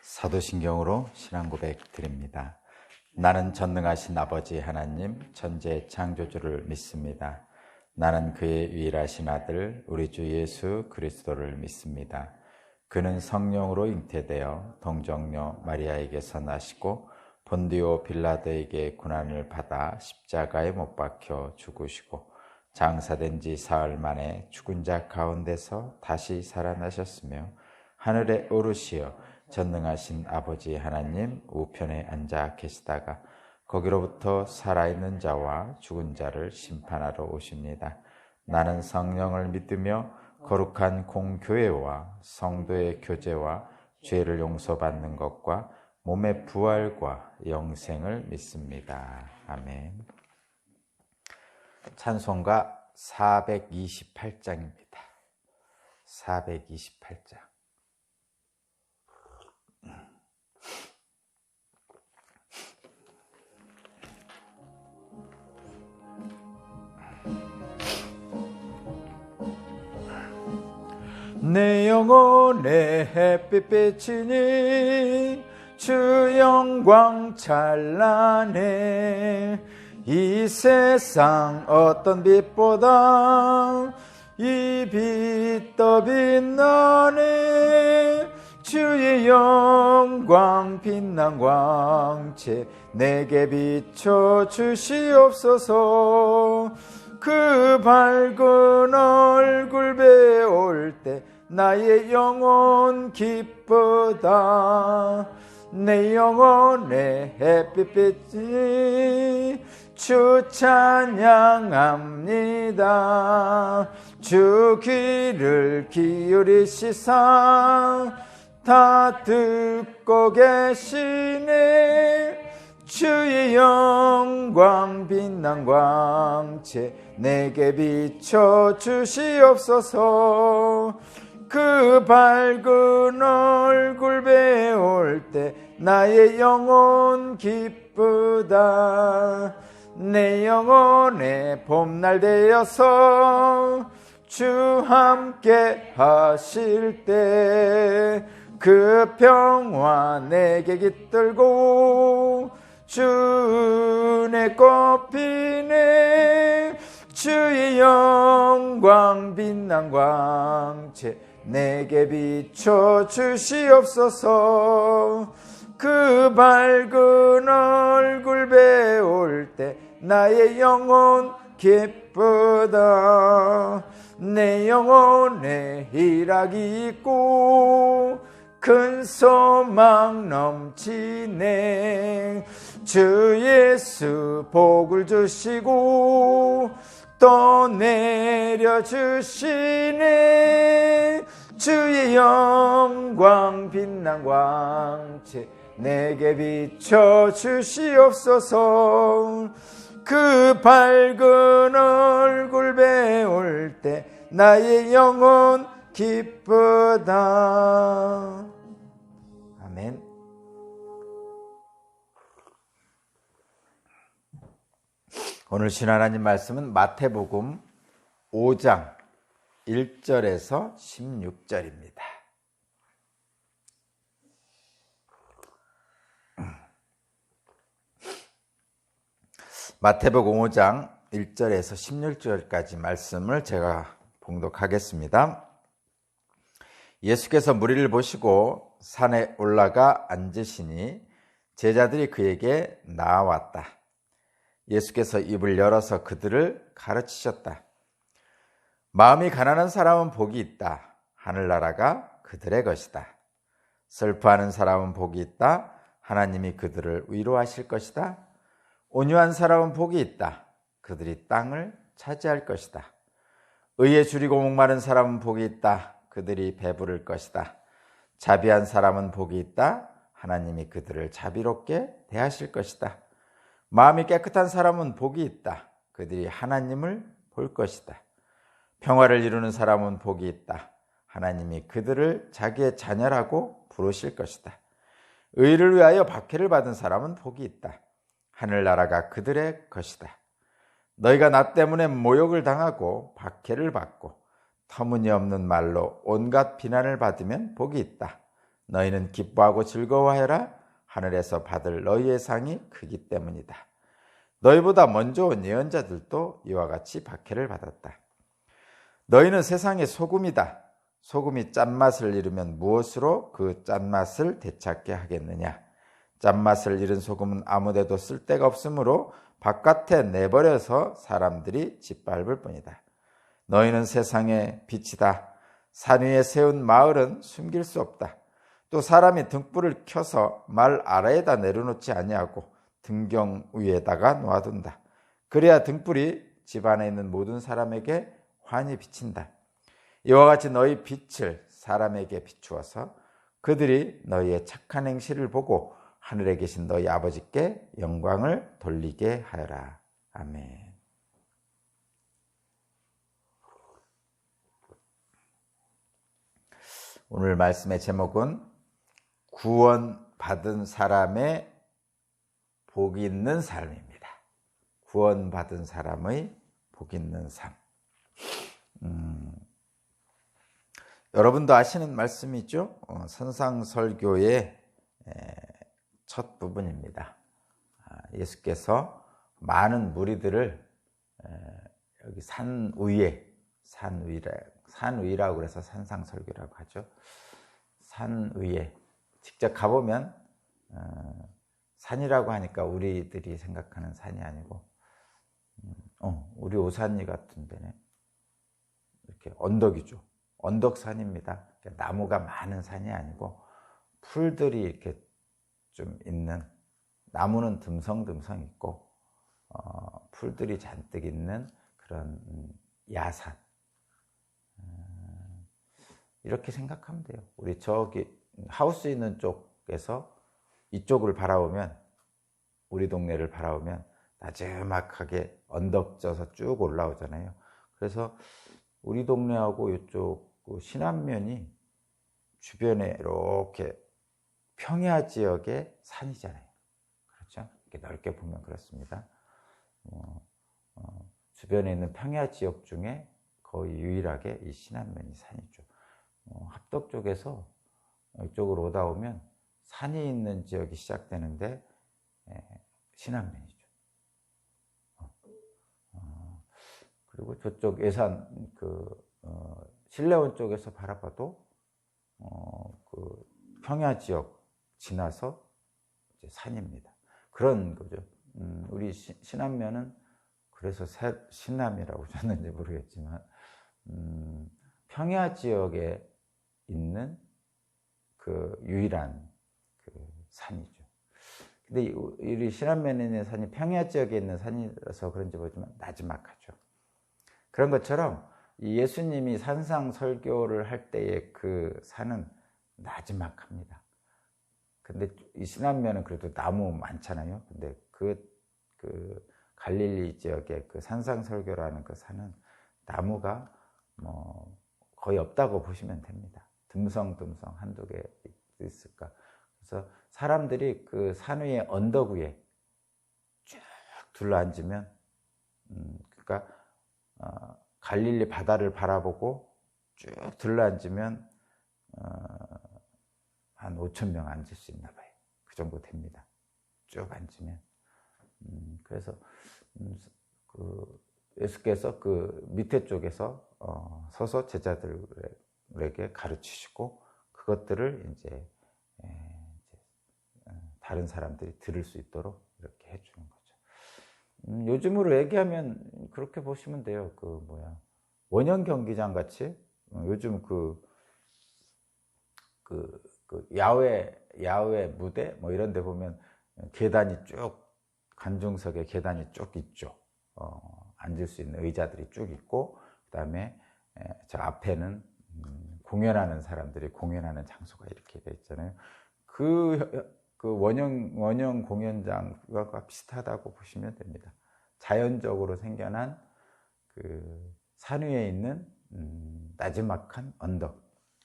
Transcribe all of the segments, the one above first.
사도신경으로 신앙 고백 드립니다. 나는 전능하신 아버지 하나님 천지의 창조주를 믿습니다. 나는 그의 유일하신 아들 우리 주 예수 그리스도를 믿습니다. 그는 성령으로 잉태되어 동정녀 마리아에게서 나시고 본디오 빌라도에게 고난을 받아 십자가에 못 박혀 죽으시고 장사된 지 사흘 만에 죽은 자 가운데서 다시 살아나셨으며 하늘에 오르시어 전능하신 아버지 하나님 우편에 앉아 계시다가 거기로부터 살아있는 자와 죽은 자를 심판하러 오십니다. 나는 성령을 믿으며 거룩한 공교회와 성도의 교제와 죄를 용서받는 것과 몸의 부활과 영생을 믿습니다. 아멘. 찬송가 428장입니다. 428장. 내 영혼의 햇빛 비치니 주 영광 찬란해. 이 세상 어떤 빛보다 이 빛 더 빛나네. 주의 영광 빛난 광채 내게 비춰 주시옵소서. 그 밝은 얼굴 배울 때 나의 영혼 기쁘다. 내 영혼의 햇빛빛이 주 찬양합니다. 주 귀를 기울이시사 다 듣고 계시네. 주의 영광 빛난 광채 내게 비춰 주시옵소서. 그 밝은 얼굴 배울 때 나의 영혼 기쁘다. 내 영혼의 봄날 되어서 주 함께 하실 때 그 평화 내게 깃들고 주내 꽃피네. 주의 영광 빛난 광채 내게 비춰 주시옵소서. 그 밝은 얼굴 배울 때 나의 영혼 기쁘다. 내 영혼에 희락이 있고 큰 소망 넘치네. 주 예수 복을 주시고 또 내려주시네. 주의 영광 빛난 광채 내게 비춰 주시옵소서. 그 밝은 얼굴 배울 때 나의 영혼 기쁘다. 아멘. 오늘 신 하나님 말씀은 마태복음 5장 1절에서 16절입니다. 마태복음 5장 1절에서 16절까지 말씀을 제가 봉독하겠습니다. 예수께서 무리를 보시고 산에 올라가 앉으시니 제자들이 그에게 나아왔다. 예수께서 입을 열어서 그들을 가르치셨다. 마음이 가난한 사람은 복이 있다. 하늘나라가 그들의 것이다. 슬퍼하는 사람은 복이 있다. 하나님이 그들을 위로하실 것이다. 온유한 사람은 복이 있다. 그들이 땅을 차지할 것이다. 의에 줄이고 목마른 사람은 복이 있다. 그들이 배부를 것이다. 자비한 사람은 복이 있다. 하나님이 그들을 자비롭게 대하실 것이다. 마음이 깨끗한 사람은 복이 있다. 그들이 하나님을 볼 것이다. 평화를 이루는 사람은 복이 있다. 하나님이 그들을 자기의 자녀라고 부르실 것이다. 의를 위하여 박해를 받은 사람은 복이 있다. 하늘나라가 그들의 것이다. 너희가 나 때문에 모욕을 당하고 박해를 받고 터무니없는 말로 온갖 비난을 받으면 복이 있다. 너희는 기뻐하고 즐거워해라. 하늘에서 받을 너희의 상이 크기 때문이다. 너희보다 먼저 온 예언자들도 이와 같이 박해를 받았다. 너희는 세상의 소금이다. 소금이 짠맛을 잃으면 무엇으로 그 짠맛을 되찾게 하겠느냐? 짠맛을 잃은 소금은 아무데도 쓸데가 없으므로 바깥에 내버려서 사람들이 짓밟을 뿐이다. 너희는 세상의 빛이다. 산 위에 세운 마을은 숨길 수 없다. 또 사람이 등불을 켜서 말 아래에다 내려놓지 아니하고 등경 위에다가 놓아둔다. 그래야 등불이 집 안에 있는 모든 사람에게 환히 비친다. 이와 같이 너희 빛을 사람에게 비추어서 그들이 너희의 착한 행실을 보고 하늘에 계신 너희 아버지께 영광을 돌리게 하여라. 아멘. 오늘 말씀의 제목은 구원받은 사람의 복 있는 삶입니다. 구원받은 사람의 복 있는 삶. 여러분도 아시는 말씀이죠. 선상설교의 첫 부분입니다. 예수께서 많은 무리들을 여기 산 위라고 그래서 산상설교라고 하죠. 산 위에 직접 가보면 산이라고 하니까 우리들이 생각하는 산이 아니고 우리 오산리 같은 데는 이렇게 언덕이죠. 언덕산입니다. 나무가 많은 산이 아니고 풀들이 이렇게 좀 있는, 나무는 듬성듬성 있고 풀들이 잔뜩 있는 그런 야산, 이렇게 생각하면 돼요. 우리 저기 하우스 있는 쪽에서 이쪽을 바라보면, 우리 동네를 바라보면 나지막하게 언덕져서 쭉 올라오잖아요. 그래서 우리 동네하고 이쪽 신안면이 주변에 이렇게 평야 지역의 산이잖아요. 그렇죠? 이렇게 넓게 보면 그렇습니다. 주변에 있는 평야 지역 중에 거의 유일하게 이 신안면이 산이죠. 합덕 쪽에서 이쪽으로 오다 보면 산이 있는 지역이 시작되는데 신안면이죠. 그리고 저쪽 예산 신례원 쪽에서 바라봐도 그 평야 지역 지나서 이제 산입니다. 그런 거죠. 우리 신안면은 그래서 신남이라고 줬는지 모르겠지만 평야 지역에 있는 그 유일한 그 산이죠. 근데 우리 신안면에 있는 산이 평야 지역에 있는 산이라서 그런지 모르지만 나지막하죠. 그런 것처럼 예수님이 산상 설교를 할 때의 그 산은 나지막합니다. 근데 이 신안면은 그래도 나무 많잖아요. 근데 그 갈릴리 지역의 그 산상 설교라는 그 산은 나무가 뭐 거의 없다고 보시면 됩니다. 듬성듬성 한두 개 있을까. 그래서 사람들이 그 산 위에 언덕 위에 쭉 둘러앉으면 그러니까 갈릴리 바다를 바라보고 쭉 둘러앉으면 한 5,000명 앉을 수 있나 봐요. 그 정도 됩니다. 쭉 앉으면. 그래서 그 예수께서 그 밑에 쪽에서 서서 제자들에게 가르치시고 그것들을 이제 다른 사람들이 들을 수 있도록 이렇게 해주는 거죠. 요즘으로 얘기하면 그렇게 보시면 돼요. 원형 경기장 같이 요즘 야외 무대 뭐 이런 데 보면 계단이 쭉, 관중석에 계단이 쭉 있죠. 앉을 수 있는 의자들이 쭉 있고, 그 다음에 저 앞에는 공연하는 사람들이 공연하는 장소가 이렇게 돼 있잖아요. 그 원형 공연장과 비슷하다고 보시면 됩니다. 자연적으로 생겨난 그 산 위에 있는 나지막한 언덕,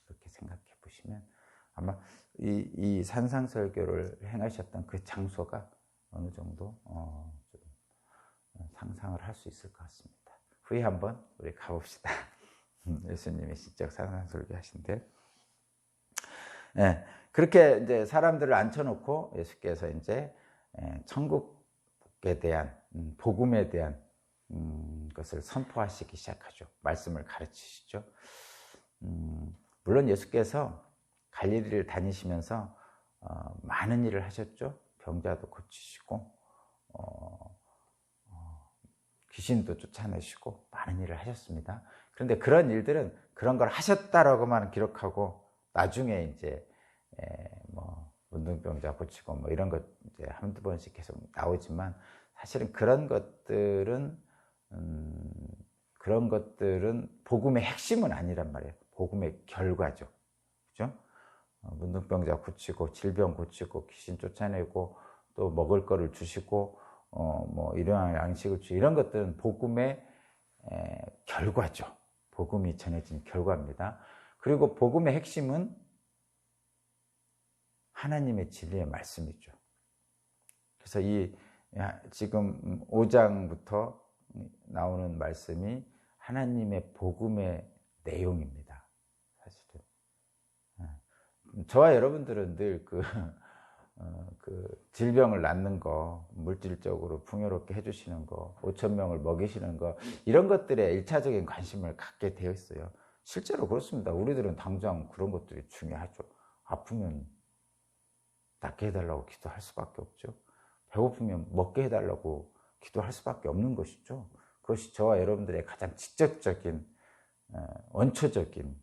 이렇게 생각해 보시면 아마 이 산상설교를 행하셨던 그 장소가 어느 정도 좀 상상을 할 수 있을 것 같습니다. 후에 한번 우리 가봅시다. 예수님이 직접 산상설교 하신데, 그렇게 이제 사람들을 앉혀놓고 예수께서 이제 천국에 대한 복음에 대한 것을 선포하시기 시작하죠. 말씀을 가르치시죠. 물론 예수께서 갈릴리를 다니시면서 많은 일을 하셨죠. 병자도 고치시고 귀신도 쫓아내시고 많은 일을 하셨습니다. 그런데 그런 일들은 그런 걸 하셨다라고만 기록하고 나중에 이제 뭐 문둥병자 고치고 뭐 이런 것 이제 한두 번씩 계속 나오지만 사실은 그런 것들은 복음의 핵심은 아니란 말이에요. 복음의 결과죠. 그죠? 문둥병자 고치고 질병 고치고 귀신 쫓아내고 또 먹을 거를 주시고 뭐 일용할 양식을 주시고 이런 것들은 복음의 결과죠. 복음이 전해진 결과입니다. 그리고 복음의 핵심은 하나님의 진리의 말씀이죠. 그래서 이 지금 5장부터 나오는 말씀이 하나님의 복음의 내용입니다. 사실은 저와 여러분들은 늘 그 질병을 낫는 거, 물질적으로 풍요롭게 해주시는 거, 5,000명을 먹이시는 거 이런 것들에 1차적인 관심을 갖게 되어 있어요. 실제로 그렇습니다. 우리들은 당장 그런 것들이 중요하죠. 아프면 낫게 해달라고 기도할 수밖에 없죠. 배고프면 먹게 해달라고 기도할 수밖에 없는 것이죠. 그것이 저와 여러분들의 가장 직접적인 원초적인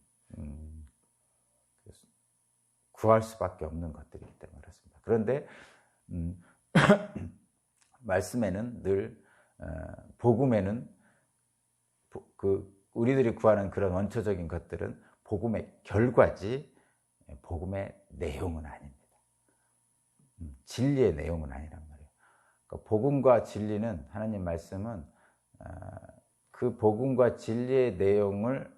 구할 수밖에 없는 것들이기 때문에 그렇습니다. 그런데 말씀에는 늘 복음에는 우리들이 구하는 그런 원초적인 것들은 복음의 결과지 복음의 내용은 아닙니다. 진리의 내용은 아니란 말이에요. 그러니까 복음과 진리는 하나님 말씀은 그 복음과 진리의 내용을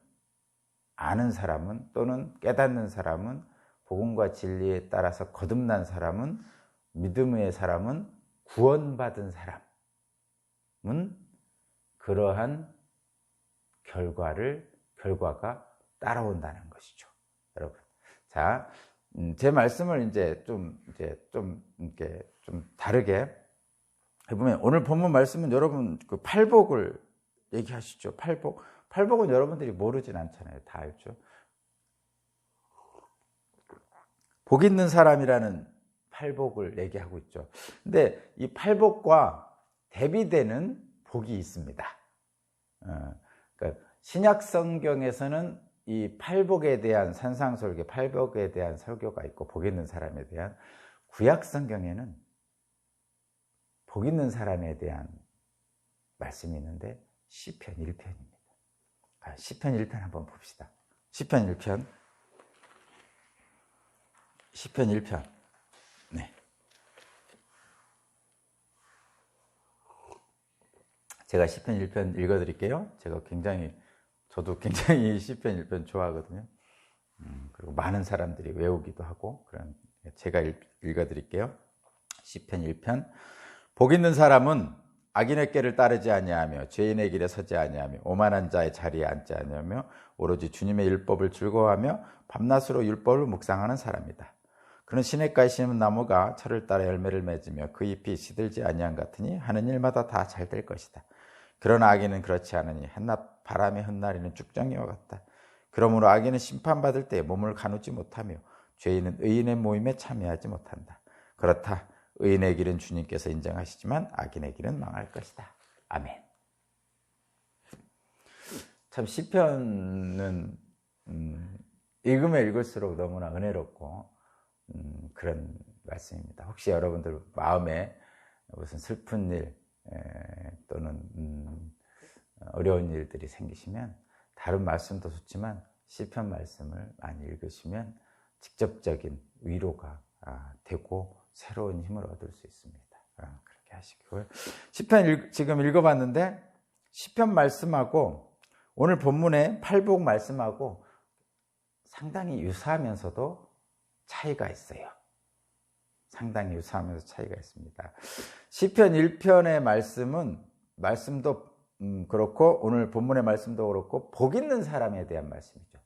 아는 사람은 또는 깨닫는 사람은 복음과 진리에 따라서 거듭난 사람은 믿음의 사람은 구원받은 사람은 그러한 결과가 따라온다는 것이죠. 여러분. 자, 제 말씀을 이제 좀 다르게 해보면 오늘 본문 말씀은 여러분 그 팔복을 얘기하시죠. 팔복은 여러분들이 모르진 않잖아요. 다 알죠. 복 있는 사람이라는 팔복을 얘기하고 있죠. 근데 이 팔복과 대비되는 복이 있습니다. 그러니까 신약 성경에서는 이 팔복에 대한 산상설교, 팔복에 대한 설교가 있고 복 있는 사람에 대한, 구약 성경에는 복 있는 사람에 대한 말씀이 있는데 시편 1편입니다. 시편 1편 한번 봅시다. 시편 1편. 네. 제가 시편 1편 읽어드릴게요. 저도 굉장히 시편 1편 좋아하거든요. 그리고 많은 사람들이 외우기도 하고, 제가 읽어드릴게요. 시편 1편. 복 있는 사람은 악인의 꾀를 따르지 아니하며 죄인의 길에 서지 아니하며 오만한 자의 자리에 앉지 아니하며 오로지 주님의 율법을 즐거워하며 밤낮으로 율법을 묵상하는 사람이다. 그는 시냇가에 심은 나무가 철을 따라 열매를 맺으며 그 잎이 시들지 아니한 같으니 하는 일마다 다 잘 될 것이다. 그러나 악인은 그렇지 않으니 한낮 바람에 흩날리는 쭉정이와 같다. 그러므로 악인은 심판받을 때 몸을 가누지 못하며 죄인은 의인의 모임에 참여하지 못한다. 그렇다. 의인의 길은 주님께서 인정하시지만 악인의 길은 망할 것이다. 아멘. 참 시편은 읽으면 읽을수록 너무나 은혜롭고 그런 말씀입니다. 혹시 여러분들 마음에 무슨 슬픈 일 또는 어려운 일들이 생기시면 다른 말씀도 좋지만 시편 말씀을 많이 읽으시면 직접적인 위로가 되고 새로운 힘을 얻을 수 있습니다. 그렇게 하시고요. 시편 지금 읽어봤는데 시편 말씀하고 오늘 본문의 팔복 말씀하고 상당히 유사하면서도 차이가 있어요. 상당히 유사하면서 차이가 있습니다. 시편 1편의 말씀도 그렇고 오늘 본문의 말씀도 그렇고 복 있는 사람에 대한 말씀이죠.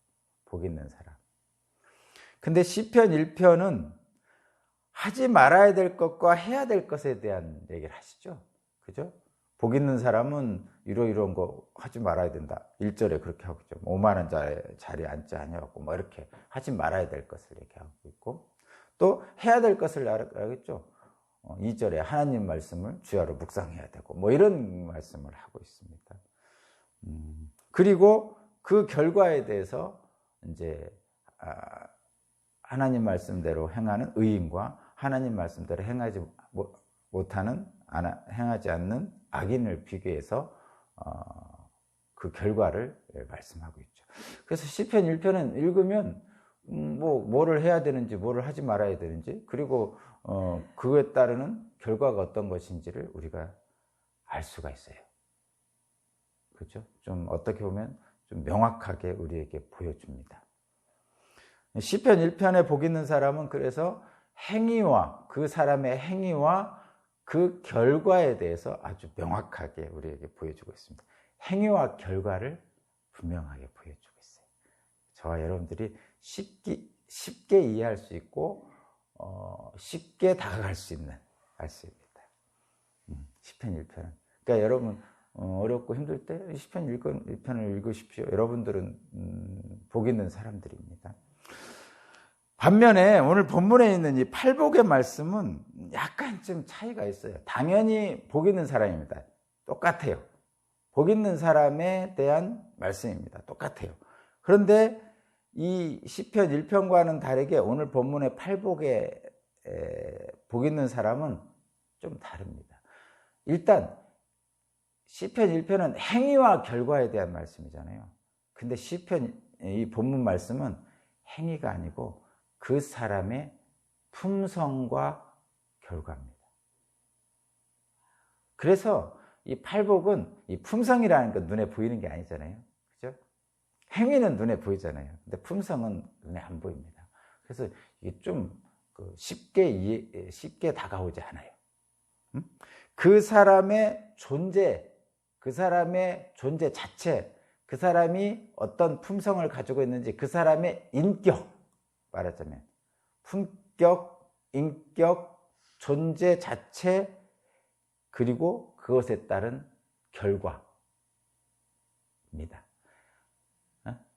복 있는 사람. 근데 시편 1편은 하지 말아야 될 것과 해야 될 것에 대한 얘기를 하시죠. 그죠? 복 있는 사람은 이런 거 하지 말아야 된다. 1절에 그렇게 하고 있죠. 오만한 자리에 앉지 아니하고 뭐 이렇게 하지 말아야 될 것을 얘기하고 있고, 또 해야 될 것을 알겠죠. 2절에 하나님 말씀을 주야로 묵상해야 되고 뭐 이런 말씀을 하고 있습니다. 그리고 그 결과에 대해서 이제 하나님 말씀대로 행하는 의인과 하나님 말씀대로 행하지 못하는, 행하지 않는 악인을 비교해서 그 결과를 말씀하고 있죠. 그래서 시편 1편은 읽으면 뭐를 해야 되는지, 뭐를 하지 말아야 되는지, 그리고 그에 따르는 결과가 어떤 것인지를 우리가 알 수가 있어요. 그렇죠? 좀 어떻게 보면 좀 명확하게 우리에게 보여줍니다. 시편 1편에 복 있는 사람은 그래서 행위와 그 사람의 행위와 그 결과에 대해서 아주 명확하게 우리에게 보여주고 있습니다. 행위와 결과를 분명하게 보여주고 있어요. 저와 여러분들이 쉽게 이해할 수 있고 쉽게 다가갈 수 있는 말씀입니다. 시편 1편은. 그러니까 여러분 어렵고 힘들 때 시편 1편을 읽으십시오. 여러분들은 복 있는 사람들입니다. 반면에 오늘 본문에 있는 이 팔복의 말씀은 약간 좀 차이가 있어요. 당연히 복 있는 사람입니다. 똑같아요. 복 있는 사람에 대한 말씀입니다. 똑같아요. 그런데 이 시편 1편과는 다르게 오늘 본문의 팔복의 복 있는 사람은 좀 다릅니다. 일단 시편 1편은 행위와 결과에 대한 말씀이잖아요. 근데 시편 이 본문 말씀은 행위가 아니고 그 사람의 품성과 결과입니다. 그래서 이 팔복은 이 품성이라는 건 눈에 보이는 게 아니잖아요. 그죠? 행위는 눈에 보이잖아요. 근데 품성은 눈에 안 보입니다. 그래서 이게 좀 쉽게 다가오지 않아요. 그 사람의 존재, 그 사람의 존재 자체, 그 사람이 어떤 품성을 가지고 있는지, 그 사람의 인격, 말하자면 품격, 인격, 존재 자체, 그리고 그것에 따른 결과입니다.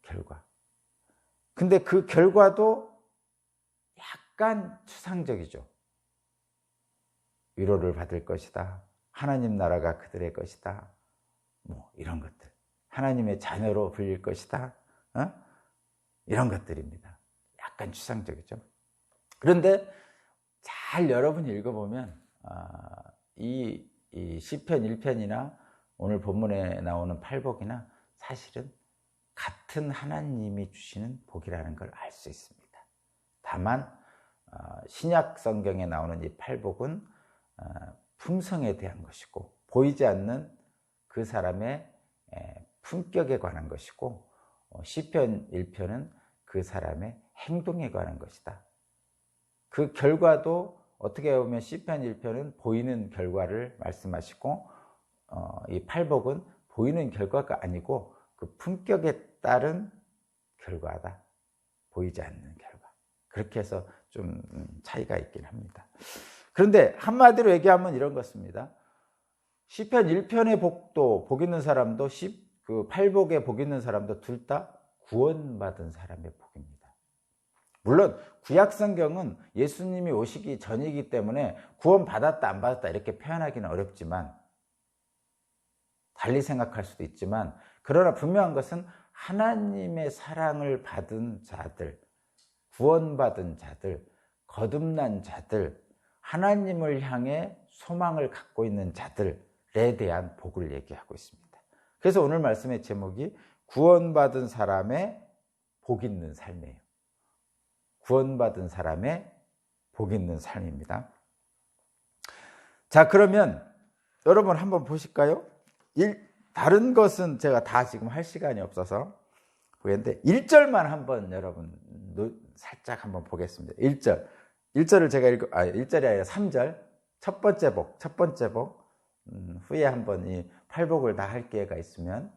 결과. 근데 그 결과도 약간 추상적이죠. 위로를 받을 것이다. 하나님 나라가 그들의 것이다. 뭐 이런 것들. 하나님의 자녀로 불릴 것이다. 이런 것들입니다. 약간 추상적이죠. 그런데 잘 여러분이 읽어보면 이 시편 1편이나 오늘 본문에 나오는 팔복이나 사실은 같은 하나님이 주시는 복이라는 걸 알 수 있습니다. 다만 신약 성경에 나오는 이 팔복은 품성에 대한 것이고 보이지 않는 그 사람의 품격에 관한 것이고 시편 1편은 그 사람의 행동에 관한 것이다. 그 결과도 어떻게 보면 시편 1편은 보이는 결과를 말씀하시고 이 팔복은 보이는 결과가 아니고 그 품격에 따른 결과다. 보이지 않는 결과. 그렇게 해서 좀 차이가 있긴 합니다. 그런데 한마디로 얘기하면 이런 것입니다. 시편 1편의 복도 복 있는 사람도 그 팔복의 복 있는 사람도 둘 다 구원받은 사람의 복입니다. 물론 구약 성경은 예수님이 오시기 전이기 때문에 구원받았다 안 받았다 이렇게 표현하기는 어렵지만 달리 생각할 수도 있지만 그러나 분명한 것은 하나님의 사랑을 받은 자들, 구원받은 자들, 거듭난 자들, 하나님을 향해 소망을 갖고 있는 자들에 대한 복을 얘기하고 있습니다. 그래서 오늘 말씀의 제목이 구원받은 사람의 복 있는 삶이에요. 구원받은 사람의 복 있는 삶입니다. 자, 그러면 여러분 한번 보실까요? 다른 것은 제가 다 지금 할 시간이 없어서 보겠는데 1절만 한번 여러분 살짝 한번 보겠습니다. 1절을 제가 1절이 아니라 3절 첫 번째 복 후에 한번 이 팔복을 다 할 기회가 있으면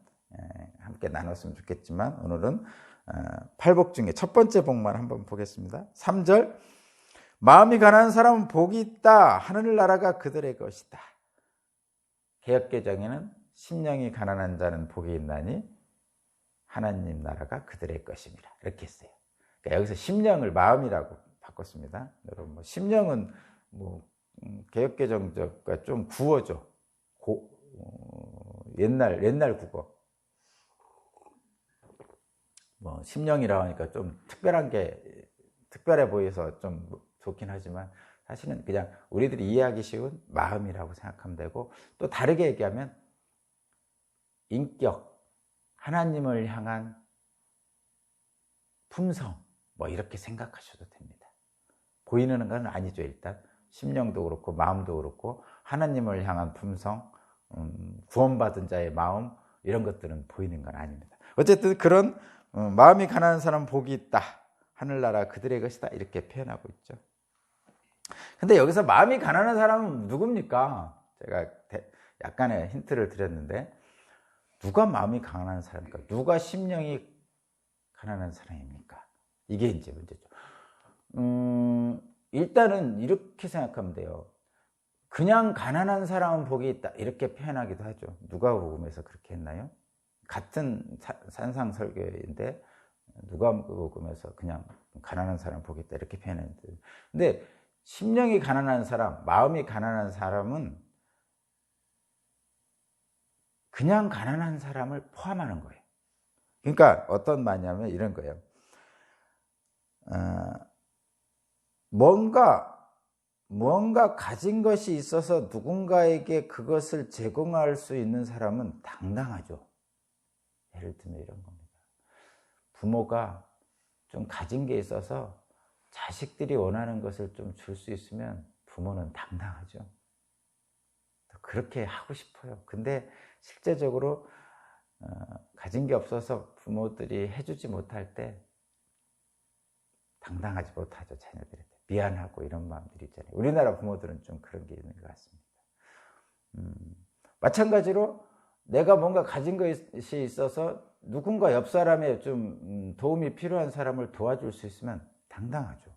함께 나눴으면 좋겠지만 오늘은 팔복 중에 첫 번째 복만 한번 보겠습니다. 3절, 마음이 가난한 사람은 복이 있다. 하늘나라가 그들의 것이다. 개역개정에는 심령이 가난한 자는 복이 있나니 하나님 나라가 그들의 것입니다. 이렇게 했어요. 그러니까 여기서 심령을 마음이라고 바꿨습니다. 여러분, 심령은 개역개정과 좀 구어죠. 옛날 국어. 심령이라고 하니까 좀 특별해 보여서 좀 좋긴 하지만 사실은 그냥 우리들이 이해하기 쉬운 마음이라고 생각하면 되고, 또 다르게 얘기하면 인격, 하나님을 향한 품성, 이렇게 생각하셔도 됩니다. 보이는 건 아니죠. 일단 심령도 그렇고 마음도 그렇고 하나님을 향한 품성, 구원받은 자의 마음, 이런 것들은 보이는 건 아닙니다. 어쨌든 그런 마음이 가난한 사람 복이 있다. 하늘나라 그들의 것이다. 이렇게 표현하고 있죠. 근데 여기서 마음이 가난한 사람은 누굽니까? 제가 약간의 힌트를 드렸는데, 누가 마음이 가난한 사람입니까? 누가 심령이 가난한 사람입니까? 이게 이제 문제죠. 일단은 이렇게 생각하면 돼요. 그냥 가난한 사람은 복이 있다. 이렇게 표현하기도 하죠. 누가복음에서 그렇게 했나요? 같은 산상설교인데 누가복음에서 그냥 가난한 사람 복이 있다. 이렇게 표현했는데, 근데 심령이 가난한 사람, 마음이 가난한 사람은 그냥 가난한 사람을 포함하는 거예요. 그러니까 어떤 말이냐면 이런 거예요. 뭔가 가진 것이 있어서 누군가에게 그것을 제공할 수 있는 사람은 당당하죠. 예를 들면 이런 겁니다. 부모가 좀 가진 게 있어서 자식들이 원하는 것을 좀 줄 수 있으면 부모는 당당하죠. 그렇게 하고 싶어요. 근데 실제적으로 가진 게 없어서 부모들이 해주지 못할 때 당당하지 못하죠. 자녀들한테 미안하고 이런 마음들이 있잖아요. 우리나라 부모들은 좀 그런 게 있는 것 같습니다. 마찬가지로 내가 뭔가 가진 것이 있어서 누군가 옆 사람의 좀 도움이 필요한 사람을 도와줄 수 있으면 당당하죠.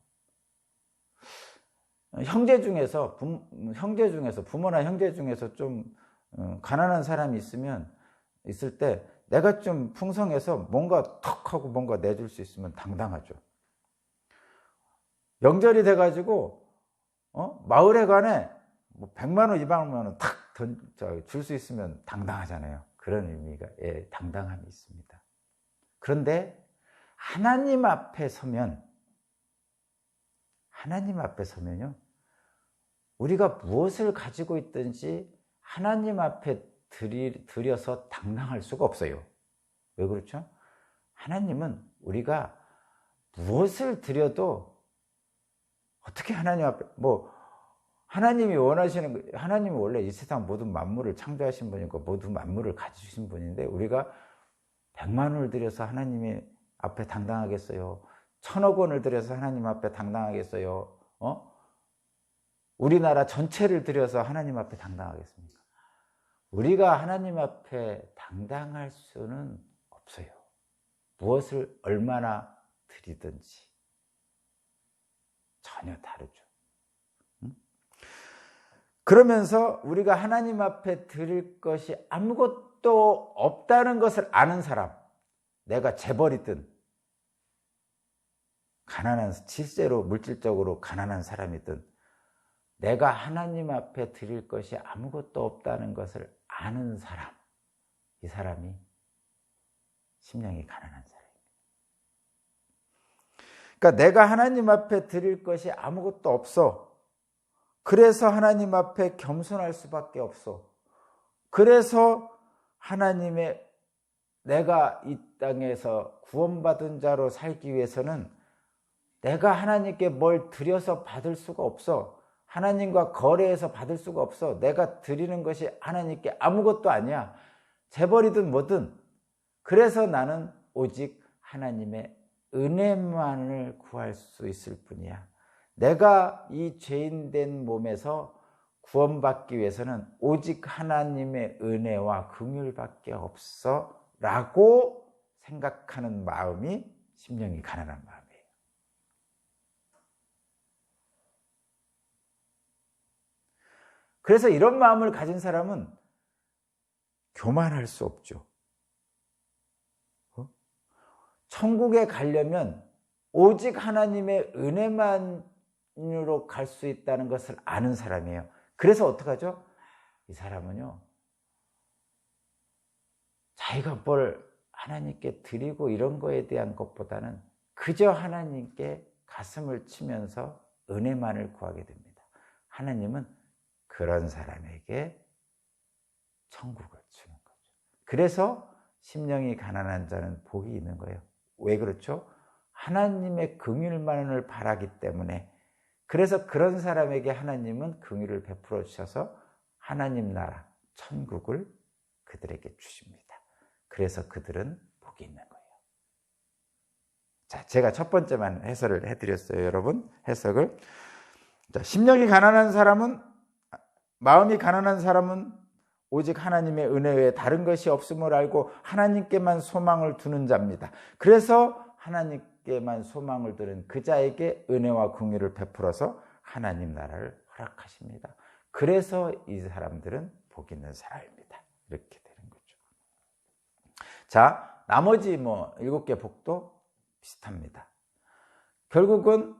형제 중에서 부모나 형제 중에서 좀 가난한 사람이 있을 때 내가 좀 풍성해서 뭔가 턱 하고 뭔가 내줄 수 있으면 당당하죠. 명절이 돼가지고 마을에 관해 100만 원, 200만 원 탁 줄 수 있으면 당당하잖아요. 그런 의미가 당당함이 있습니다. 그런데 하나님 앞에 서면요, 우리가 무엇을 가지고 있든지 하나님 앞에 드려서 당당할 수가 없어요. 왜 그렇죠? 하나님은 우리가 무엇을 드려도 어떻게 하나님 앞에 하나님이 원래 이 세상 모든 만물을 창조하신 분이고 모든 만물을 가지신 분인데, 우리가 100만 원을 들여서 하나님 앞에 당당하겠어요? 1000억 원을 들여서 하나님 앞에 당당하겠어요? 우리나라 전체를 들여서 하나님 앞에 당당하겠습니까? 우리가 하나님 앞에 당당할 수는 없어요. 무엇을 얼마나 드리든지 전혀 다르죠. 그러면서 우리가 하나님 앞에 드릴 것이 아무것도 없다는 것을 아는 사람, 내가 재벌이든 실제로 물질적으로 가난한 사람이든 내가 하나님 앞에 드릴 것이 아무것도 없다는 것을 아는 사람, 이 사람이 심령이 가난한 사람입니다. 그러니까 내가 하나님 앞에 드릴 것이 아무것도 없어. 그래서 하나님 앞에 겸손할 수밖에 없어. 그래서 내가 이 땅에서 구원받은 자로 살기 위해서는 내가 하나님께 뭘 드려서 받을 수가 없어. 하나님과 거래해서 받을 수가 없어. 내가 드리는 것이 하나님께 아무것도 아니야. 재벌이든 뭐든. 그래서 나는 오직 하나님의 은혜만을 구할 수 있을 뿐이야. 내가 이 죄인된 몸에서 구원받기 위해서는 오직 하나님의 은혜와 긍휼밖에 없어 라고 생각하는 마음이 심령이 가난한 마음이에요. 그래서 이런 마음을 가진 사람은 교만할 수 없죠. 천국에 가려면 오직 하나님의 은혜만으로 갈 수 있다는 것을 아는 사람이에요. 그래서 어떡하죠? 이 사람은요, 자기가 뭘 하나님께 드리고 이런 거에 대한 것보다는 그저 하나님께 가슴을 치면서 은혜만을 구하게 됩니다. 하나님은 그런 사람에게 천국을 주는 거죠. 그래서 심령이 가난한 자는 복이 있는 거예요. 왜 그렇죠? 하나님의 긍휼만을 바라기 때문에. 그래서 그런 사람에게 하나님은 긍휼을 베풀어 주셔서 하나님 나라, 천국을 그들에게 주십니다. 그래서 그들은 복이 있는 거예요. 자, 제가 첫 번째만 해설을 해드렸어요, 여러분. 해석을. 자, 심령이 가난한 사람은, 마음이 가난한 사람은 오직 하나님의 은혜 외에 다른 것이 없음을 알고 하나님께만 소망을 두는 자입니다. 그래서 하나님께만 소망을 두는 그 자에게 은혜와 긍휼을 베풀어서 하나님 나라를 허락하십니다. 그래서 이 사람들은 복 있는 사람입니다. 이렇게 되는 거죠. 자, 나머지 7개 복도 비슷합니다. 결국은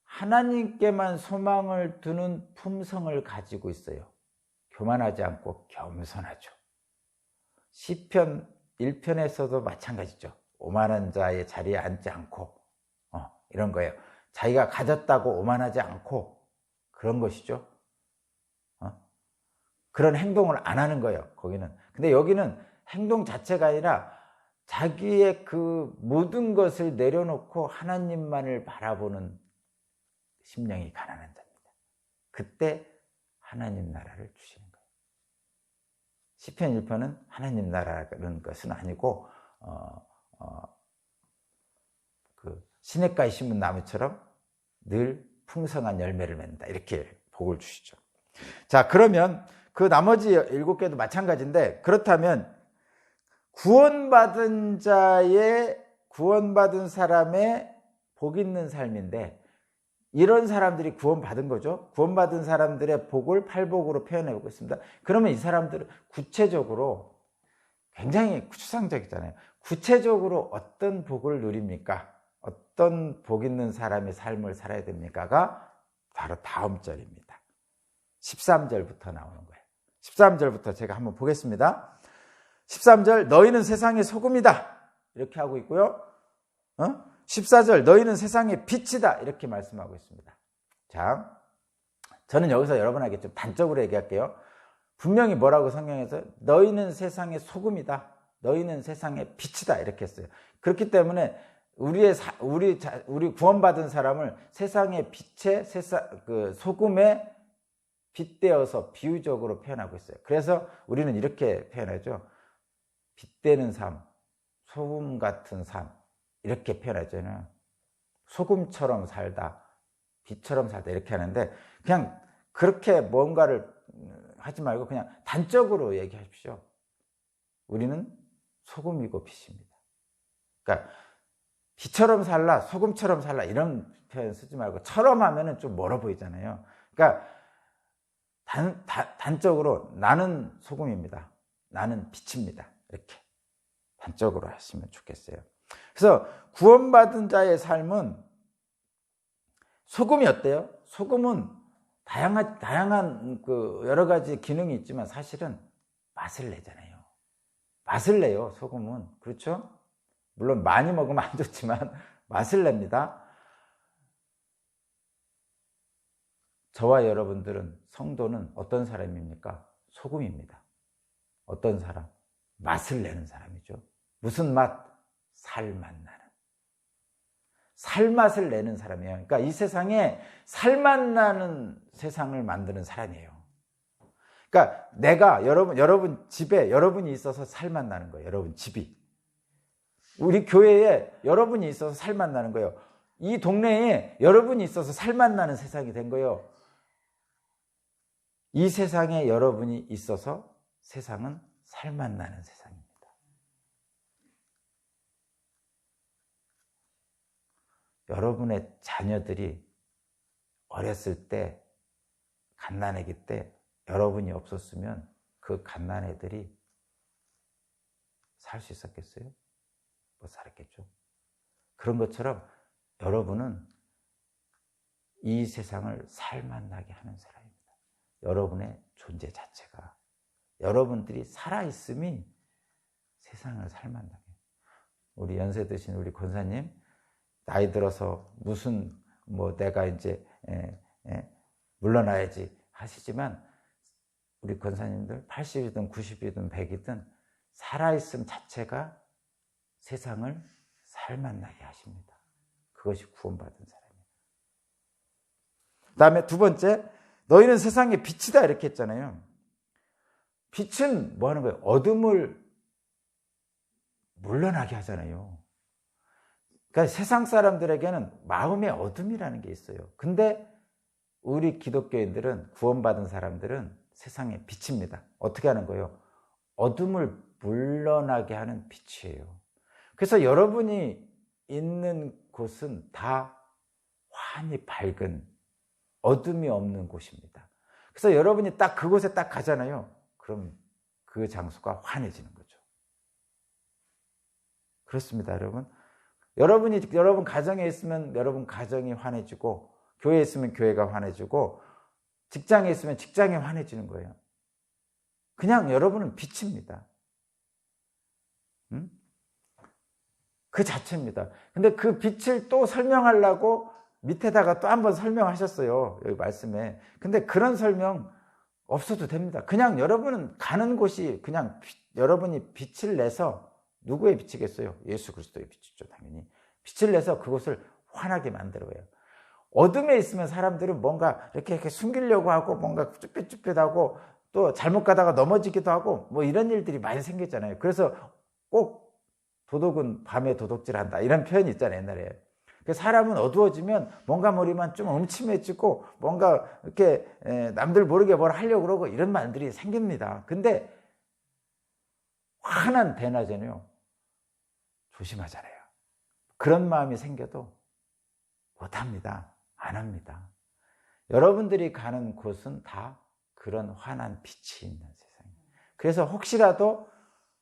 하나님께만 소망을 두는 품성을 가지고 있어요. 교만하지 않고 겸손하죠. 시편 1편에서도 마찬가지죠. 오만한 자의 자리에 앉지 않고 이런 거예요. 자기가 가졌다고 오만하지 않고 그런 것이죠. 그런 행동을 안 하는 거예요, 거기는. 근데 여기는 행동 자체가 아니라 자기의 그 모든 것을 내려놓고 하나님만을 바라보는 심령이 가난한 자입니다. 그때 하나님 나라를 주시는 거예요. 시편 1편은 하나님 나라라는 것은 아니고 그 시냇가에 심은 나무처럼 늘 풍성한 열매를 맺는다, 이렇게 복을 주시죠. 자, 그러면 그 나머지 7개도 마찬가지인데, 그렇다면 구원받은 사람의 복 있는 삶인데, 이런 사람들이 구원받은 거죠. 구원받은 사람들의 복을 팔복으로 표현해 보고 있습니다. 그러면 이 사람들은 구체적으로 굉장히 추상적이잖아요. 구체적으로 어떤 복을 누립니까? 어떤 복 있는 사람의 삶을 살아야 됩니까가 바로 다음 절입니다. 13절부터 나오는 거예요. 13절부터 제가 한번 보겠습니다. 13절, 너희는 세상의 소금이다, 이렇게 하고 있고요. 14절, 너희는 세상의 빛이다, 이렇게 말씀하고 있습니다. 자, 저는 여기서 여러분에게 좀 단적으로 얘기할게요. 분명히 뭐라고 성경에서 너희는 세상의 소금이다, 너희는 세상의 빛이다, 이렇게 했어요. 그렇기 때문에 우리 구원받은 사람을 세상의 빛에, 소금에 빗대어서 비유적으로 표현하고 있어요. 그래서 우리는 이렇게 표현하죠. 빗대는 삶, 소금 같은 삶, 이렇게 표현하잖아요. 소금처럼 살다, 빛처럼 살다, 이렇게 하는데, 그냥 그렇게 뭔가를 하지 말고 그냥 단적으로 얘기하십시오. 우리는 소금이고 빛입니다. 그러니까 빛처럼 살라, 소금처럼 살라, 이런 표현 쓰지 말고, 처럼 하면은 좀 멀어 보이잖아요. 그러니까 단적으로 나는 소금입니다, 나는 빛입니다, 이렇게 단적으로 하시면 좋겠어요. 그래서 구원받은 자의 삶은 소금이 어때요? 소금은 다양한 여러 가지 기능이 있지만 사실은 맛을 내잖아요. 맛을 내요, 소금은. 그렇죠? 물론 많이 먹으면 안 좋지만 맛을 냅니다. 저와 여러분들은, 성도는 어떤 사람입니까? 소금입니다. 어떤 사람? 맛을 내는 사람이죠. 무슨 맛? 살맛 나는. 살맛을 내는 사람이에요. 그러니까 이 세상에 살맛 나는 세상을 만드는 사람이에요. 그러니까 내가 여러분 집에 여러분이 있어서 살맛 나는 거예요. 여러분 집이. 우리 교회에 여러분이 있어서 살맛 나는 거예요. 이 동네에 여러분이 있어서 살맛 나는 세상이 된 거예요. 이 세상에 여러분이 있어서 세상은 살맛 나는 세상입니다. 여러분의 자녀들이 어렸을 때, 갓난아기 때 여러분이 없었으면 그 갓난애들이 살 수 있었겠어요? 못 살았겠죠. 그런 것처럼 여러분은 이 세상을 살만나게 하는 사람입니다. 여러분의 존재 자체가, 여러분들이 살아있음이 세상을 살만나게. 우리 연세 드신 우리 권사님, 나이 들어서 무슨 내가 이제 물러나야지 하시지만, 우리 권사님들 80이든 90이든 100이든 살아있음 자체가 세상을 살만나게 하십니다. 그것이 구원받은 사람이에요. 그 다음에 두 번째, 너희는 세상의 빛이다 이렇게 했잖아요. 빛은 뭐 하는 거예요? 어둠을 물러나게 하잖아요. 그러니까 세상 사람들에게는 마음의 어둠이라는 게 있어요. 근데 우리 기독교인들은, 구원받은 사람들은 세상의 빛입니다. 어떻게 하는 거예요? 어둠을 물러나게 하는 빛이에요. 그래서 여러분이 있는 곳은 다 환히 밝은, 어둠이 없는 곳입니다. 그래서 여러분이 딱 그곳에 딱 가잖아요. 그럼 그 장소가 환해지는 거죠. 그렇습니다, 여러분. 여러분 가정에 있으면 여러분 가정이 환해지고, 교회에 있으면 교회가 환해지고, 직장에 있으면 직장이 환해지는 거예요. 그냥 여러분은 빛입니다. 그 자체입니다. 근데 그 빛을 또 설명하려고 밑에다가 또 한번 설명하셨어요, 여기 말씀에. 근데 그런 설명 없어도 됩니다. 그냥 여러분은 가는 곳이 그냥 여러분이 빛을 내서, 누구의 빛이겠어요? 예수 그리스도의 빛이죠, 당연히. 빛을 내서 그곳을 환하게 만들어요. 어둠에 있으면 사람들은 뭔가 이렇게 숨기려고 하고, 뭔가 쭈뼛쭈뼛하고, 또 잘못 가다가 넘어지기도 하고, 이런 일들이 많이 생겼잖아요. 그래서 꼭 도둑은 밤에 도둑질한다, 이런 표현이 있잖아요, 옛날에. 사람은 어두워지면 뭔가 머리만 좀 음침해지고, 뭔가 이렇게 남들 모르게 뭘 하려고 그러고, 이런 말들이 생깁니다. 근데 환한 대낮에는요, 조심하잖아요. 그런 마음이 생겨도 못합니다. 안 합니다. 여러분들이 가는 곳은 다 그런 환한 빛이 있는 세상이에요. 그래서 혹시라도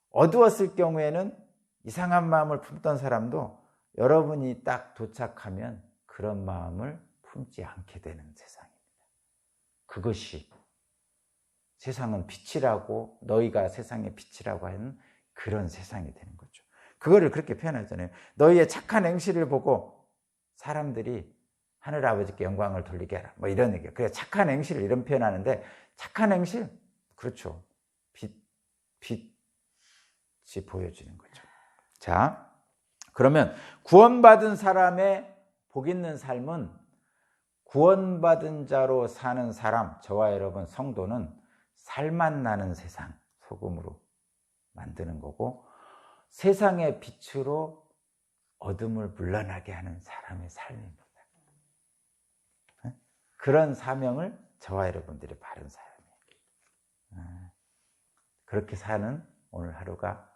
어두웠을 경우에는 이상한 마음을 품던 사람도 여러분이 딱 도착하면 그런 마음을 품지 않게 되는 세상입니다. 그것이 세상은 빛이라고, 너희가 세상의 빛이라고 하는 그런 세상이 되는 거죠. 그거를 그렇게 표현하잖아요. 너희의 착한 행실을 보고 사람들이 하늘아버지께 영광을 돌리게 하라, 이런 얘기예요. 그래서 착한 행실을 이런 표현하는데, 착한 행실? 그렇죠. 빛이 보여지는 거죠. 자, 그러면 구원받은 사람의 복 있는 삶은, 구원받은 자로 사는 사람, 저와 여러분 성도는 살맛 나는 세상, 소금으로 만드는 거고, 세상의 빛으로 어둠을 물러나게 하는 사람의 삶입니다. 그런 사명을 저와 여러분들이 바른 사람이에요. 그렇게 사는 오늘 하루가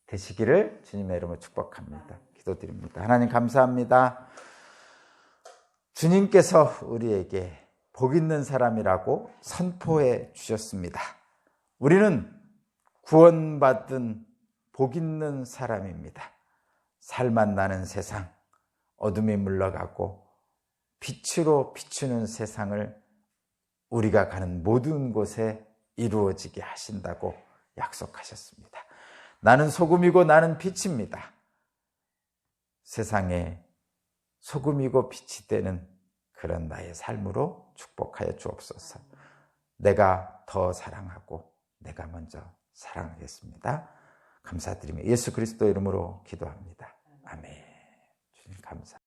되시기를 주님의 이름으로 축복합니다. 기도드립니다. 하나님 감사합니다. 주님께서 우리에게 복 있는 사람이라고 선포해 주셨습니다. 우리는 구원받은 복 있는 사람입니다. 살맛 나는 세상, 어둠이 물러가고 빛으로 비추는 세상을 우리가 가는 모든 곳에 이루어지게 하신다고 약속하셨습니다. 나는 소금이고 나는 빛입니다. 세상에 소금이고 빛이 되는 그런 나의 삶으로 축복하여 주옵소서. 내가 더 사랑하고 내가 먼저 사랑하겠습니다. 감사드리며 예수 그리스도 이름으로 기도합니다. 아멘. 주님 감사합니다.